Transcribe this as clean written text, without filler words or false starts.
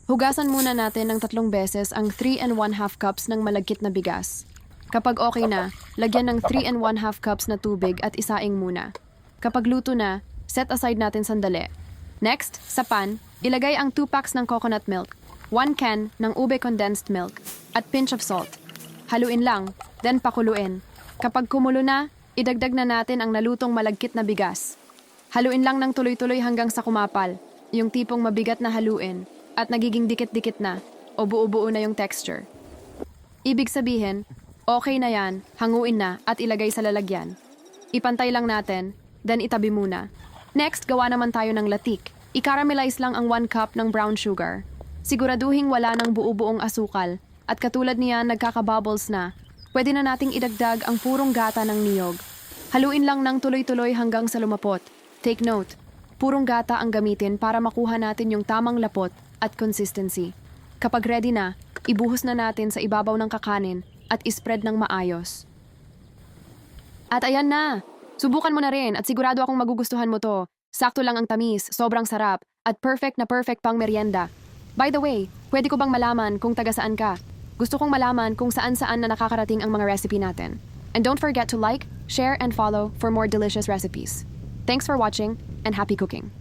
Hugasan muna natin ng 3 beses ang 3 and 1/2 cups ng malagkit na bigas. Kapag okay na, lagyan ng 3 and 1/2 cups na tubig at isaing muna. Kapag luto na, set aside natin sandali. Next, sa pan, ilagay ang 2 packs ng coconut milk, 1 can ng ube condensed milk, at pinch of salt. Haluin lang, then pakuluin. Kapag kumulo na, idagdag na natin ang nalutong malagkit na bigas. Haluin lang ng tuloy-tuloy hanggang sa kumapal, yung tipong mabigat na haluin, at nagiging dikit-dikit na, o buo-buo na yung texture. Ibig sabihin, okay na yan, hanguin na at ilagay sa lalagyan. Ipantay lang natin, then itabi muna. Next, gawa naman tayo ng latik. I-caramelize lang ang 1 cup ng brown sugar. Siguraduhin wala ng buo-buong asukal, at katulad niyan nagkaka-bubbles na, pwede na nating idagdag ang purong gata ng niyog. Haluin lang ng tuloy-tuloy hanggang sa lumapot. Take note, purong gata ang gamitin para makuha natin yung tamang lapot at consistency. Kapag ready na, ibuhos na natin sa ibabaw ng kakanin at ispread ng maayos. At ayan na! Subukan mo na rin at sigurado akong magugustuhan mo to. Sakto lang ang tamis, sobrang sarap, at perfect na perfect pang merienda. By the way, pwede ko bang malaman kung taga saan ka? Gusto kong malaman kung saan-saan na nakakarating ang mga recipe natin. And don't forget to like, share, and follow for more delicious recipes. Thanks for watching, and happy cooking!